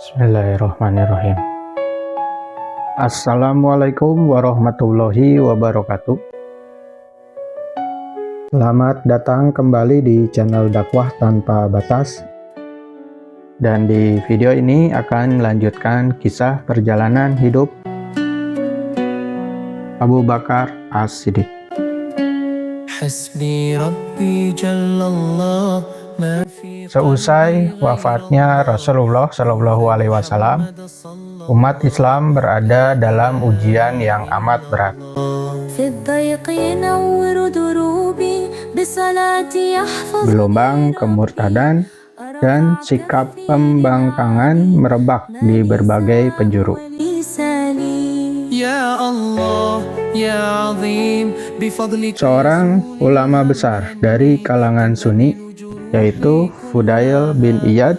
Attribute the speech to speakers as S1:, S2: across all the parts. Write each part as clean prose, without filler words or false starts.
S1: Bismillahirrahmanirrahim. Assalamualaikum warahmatullahi wabarakatuh. Selamat datang kembali di channel dakwah tanpa batas. Dan di video ini akan melanjutkan kisah perjalanan hidup Abu Bakar As-Siddiq. Seusai wafatnya Rasulullah SAW, umat Islam berada dalam ujian yang amat berat. Gelombang kemurtadan dan sikap pembangkangan merebak di berbagai penjuru. Seorang ulama besar dari kalangan Sunni, yaitu Fudail bin Iyad,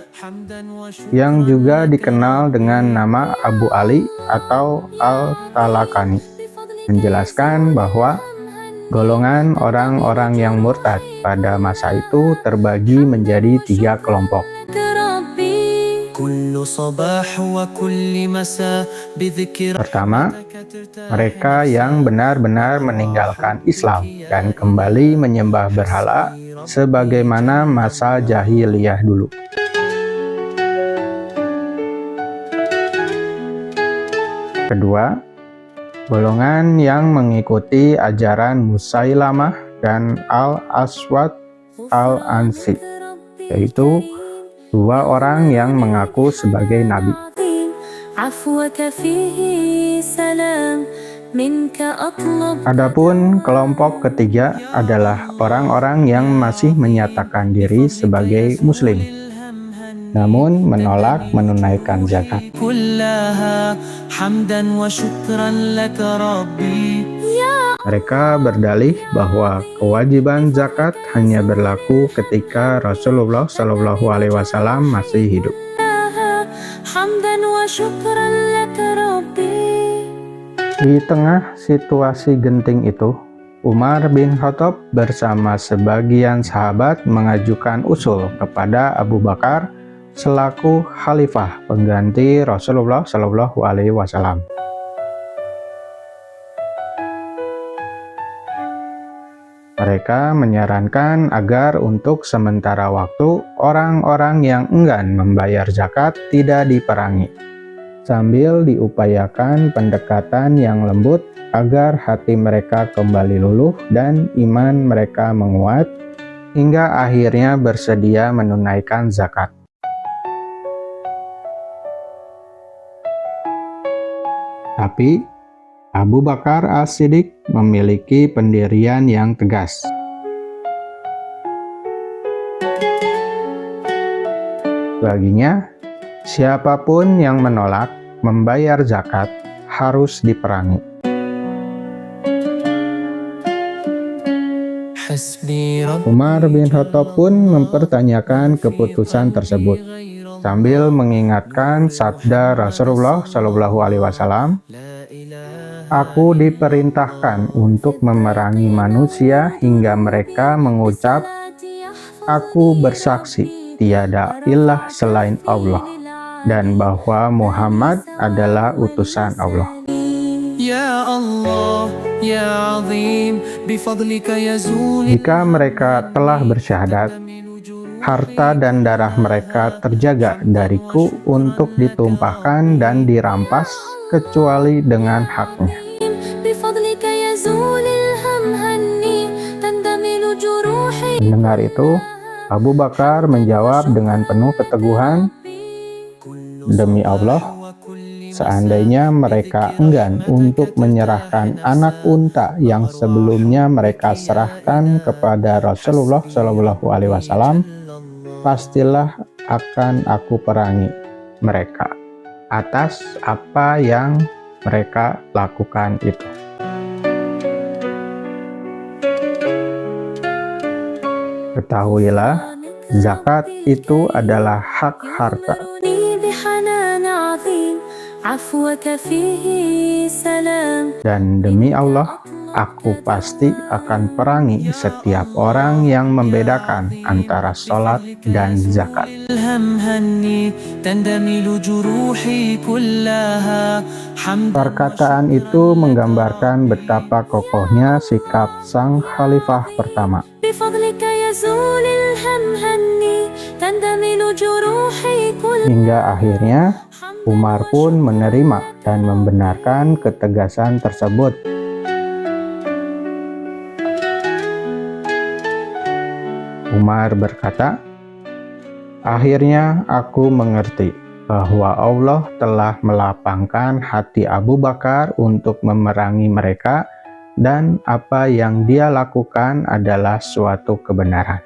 S1: yang juga dikenal dengan nama Abu Ali atau Al-Talakani, menjelaskan bahwa golongan orang-orang yang murtad pada masa itu terbagi menjadi 3 kelompok. Pertama, mereka yang benar-benar meninggalkan Islam dan kembali menyembah berhala sebagaimana masa jahiliyah dulu. Kedua, golongan yang mengikuti ajaran Musailamah dan Al-Aswad Al-Ansi, yaitu 2 orang yang mengaku sebagai nabi. Adapun kelompok ketiga adalah orang-orang yang masih menyatakan diri sebagai muslim, namun menolak menunaikan zakat. Mereka berdalih bahwa kewajiban zakat hanya berlaku ketika Rasulullah SAW masih hidup. Di tengah situasi genting itu, Umar bin Khattab bersama sebagian sahabat mengajukan usul kepada Abu Bakar selaku khalifah pengganti Rasulullah SAW. Mereka menyarankan agar untuk sementara waktu orang-orang yang enggan membayar zakat tidak diperangi, sambil diupayakan pendekatan yang lembut agar hati mereka kembali luluh dan iman mereka menguat, hingga akhirnya bersedia menunaikan zakat. Tapi Abu Bakar As-Siddiq memiliki pendirian yang tegas. Baginya, siapapun yang menolak membayar zakat harus diperangi. Umar bin Khattab pun mempertanyakan keputusan tersebut, sambil mengingatkan sabda Rasulullah SAW, "Aku diperintahkan untuk memerangi manusia hingga mereka mengucap, 'Aku bersaksi tiada ilah selain Allah, dan bahwa Muhammad adalah utusan Allah.'" Jika mereka telah bersyahadat, harta dan darah mereka terjaga dariku untuk ditumpahkan dan dirampas kecuali dengan haknya. Mendengar itu, Abu Bakar menjawab dengan penuh keteguhan, "Demi Allah, seandainya mereka enggan untuk menyerahkan anak unta yang sebelumnya mereka serahkan kepada Rasulullah SAW, pastilah akan aku perangi mereka atas apa yang mereka lakukan itu." Ketahuilah, zakat itu adalah hak harta. Dan demi Allah, Aku pasti akan perangi setiap orang yang membedakan antara sholat dan zakat. Perkataan itu menggambarkan betapa kokohnya sikap sang khalifah pertama. Hingga akhirnya Umar pun menerima dan membenarkan ketegasan tersebut. Umar berkata, "Akhirnya aku mengerti bahwa Allah telah melapangkan hati Abu Bakar untuk memerangi mereka dan apa yang dia lakukan adalah suatu kebenaran."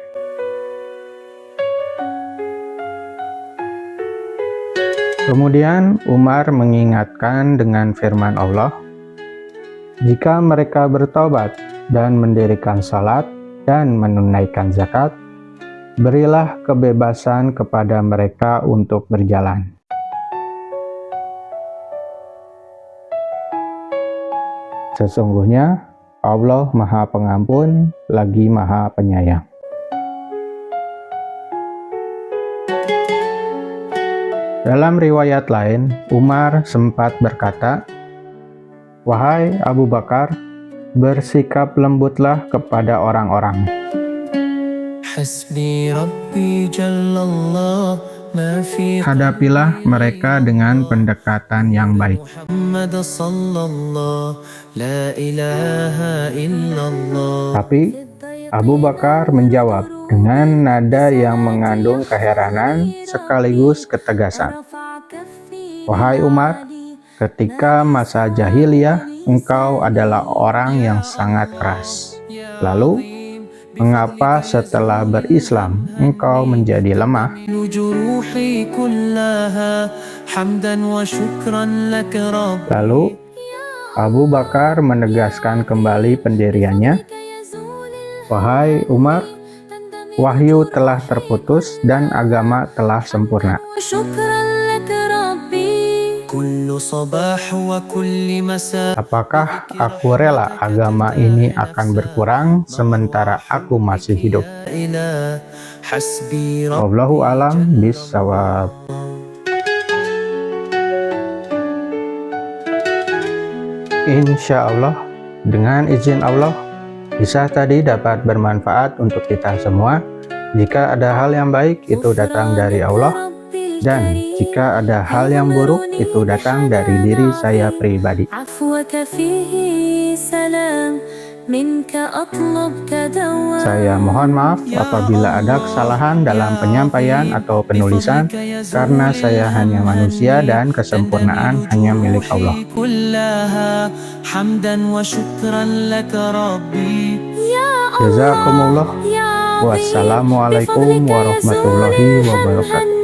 S1: Kemudian Umar mengingatkan dengan firman Allah, "Jika mereka bertobat dan mendirikan salat dan menunaikan zakat, berilah kebebasan kepada mereka untuk berjalan." Sesungguhnya Allah Maha Pengampun lagi Maha Penyayang. Dalam riwayat lain, Umar sempat berkata, "Wahai Abu Bakar, bersikap lembutlah kepada orang-orang. Hadapilah mereka dengan pendekatan yang baik." Tapi Abu Bakar menjawab dengan nada yang mengandung keheranan sekaligus ketegasan, "Wahai Umar, ketika masa jahiliyah, engkau adalah orang yang sangat keras. Lalu, mengapa setelah berislam, engkau menjadi lemah?" Lalu, Abu Bakar menegaskan kembali pendiriannya, "Wahai Umar, wahyu telah terputus dan agama telah sempurna. Apakah aku rela agama ini akan berkurang sementara aku masih hidup?" Wallahu a'lam bishawab. Insya Allah, dengan izin Allah, kisah tadi dapat bermanfaat untuk kita semua. Jika ada hal yang baik, itu datang dari Allah. Dan jika ada hal yang buruk, itu datang dari diri saya pribadi. Saya mohon maaf apabila ada kesalahan dalam penyampaian atau penulisan, karena saya hanya manusia dan kesempurnaan hanya milik Allah. Jazakumullah. Wassalamualaikum warahmatullahi wabarakatuh.